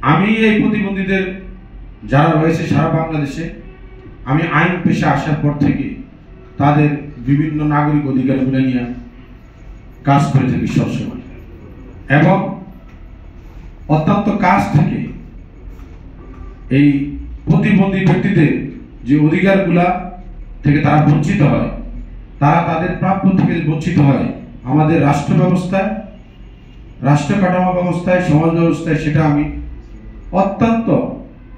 আমি এই প্রতিবন্ধীদের যারা রয়েছে সারা বাংলাদেশে, আমি আইন পেশা আসার পর থেকে তাদের বিভিন্ন নাগরিক অধিকারগুলো নিয়ে কাজ করে থাকি সবসময়, এবং অত্যন্ত কাজ থেকে এই প্রতিবন্ধী ব্যক্তিদের যে অধিকারগুলা থেকে তারা বঞ্চিত হয়, তারা তাদের প্রাপ্য থেকে বঞ্চিত হয় আমাদের রাষ্ট্র ব্যবস্থায়, রাষ্ট্র কাঠামো ব্যবস্থায়, সমাজ ব্যবস্থায়, সেটা আমি অত্যন্ত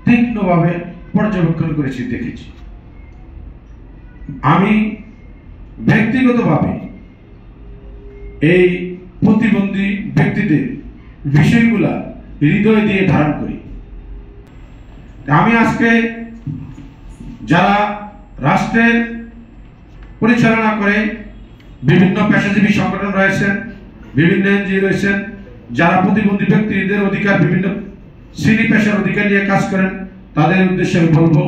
তীক্ষ্ণভাবে পর্যবেক্ষণ করেছি, দেখেছি। আমি ব্যক্তিগতভাবে এই প্রতিবন্ধী ব্যক্তিদের বিষয়গুলা হৃদয় দিয়ে ধারণ করি। আমি আজকে যারা রাষ্ট্রের পরিচালনা করে বিভিন্ন পেশাজীবী সংগঠন রয়েছেন, বিভিন্ন এনজিও রয়েছেন, যারা প্রতিবন্ধী ব্যক্তিদের অধিকার, বিভিন্ন শ্রেণী পেশার অধিকার নিয়ে কাজ করেন, তাদের উদ্দেশ্যে আমি বলবো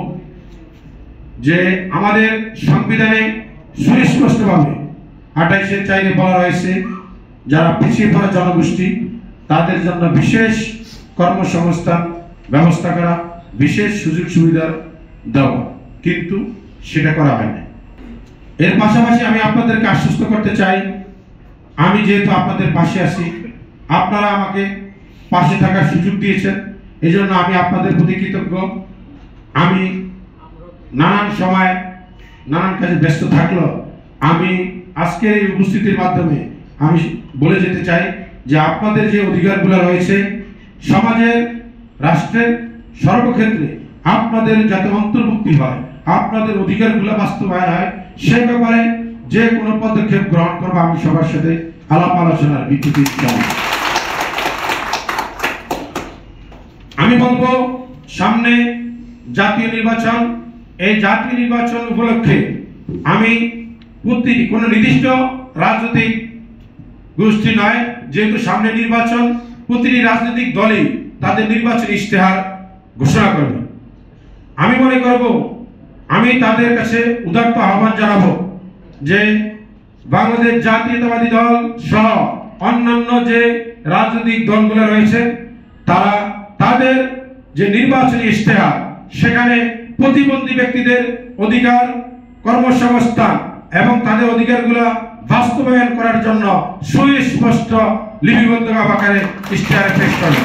যে আমাদের সংবিধানে সুস্পষ্টভাবে 28(4) বলা রয়েছে যারা পিছিয়ে পড়া জনগোষ্ঠী তাদের জন্য বিশেষ কর্মসংস্থান ব্যবস্থা করা, বিশেষ সুযোগ সুবিধা দেওয়া, কিন্তু সেটা করা হয় না। এর পাশাপাশি আমি আপনাদেরকে আশ্বস্ত করতে চাই, আমি যেহেতু আপনাদের পাশে আছি, আপনারা আমাকে পাশে থাকার সুযোগ দিয়েছেন, এই জন্য আমি আপনাদের প্রতি কৃতজ্ঞ। আমি নানান সময় নানান কাজে ব্যস্ত থাকলেও আমি আজকের এই উপস্থিতির মাধ্যমে আমি বলে যেতে চাই যে আপনাদের যে অধিকারগুলো রয়েছে সমাজের, রাষ্ট্রের সর্বক্ষেত্রে আপনাদের যাতে অন্তর্ভুক্তি হয়, আপনাদের অধিকারগুলো বাস্তবায়ন হয়, সে ব্যাপারে যে কোনো পদক্ষেপ গ্রহণ করবো আমি সবার সাথে আলাপ আলোচনার ভিত্তিতে চাই। আমি বলবো সামনে জাতীয় নির্বাচন, এই জাতীয় নির্বাচন উপলক্ষে আমি কোনো নির্দিষ্ট রাজনৈতিক গোষ্ঠী নয়, যেহেতু সামনে নির্বাচন, প্রতিটি রাজনৈতিক দলই তাদের নির্বাচনী ইশতেহার ঘোষণা করবে। আমি মনে করব আমি তাদের কাছে উদাত্ত আহ্বান জানাবো যে বাংলাদেশ জাতীয়তাবাদী দল সহ অন্যান্য যে রাজনৈতিক দলগুলো রয়েছে তারা তাদের যে নির্বাচনী ইশতেহার সেখানে প্রতিবন্ধী ব্যক্তিদের অধিকার, কর্মসংস্থান এবং তাদের অধিকারগুলো বাস্তবায়ন করার জন্য সুস্পষ্ট লিপিবদ্ধ আকারে ইশতেহার পেশ করবে।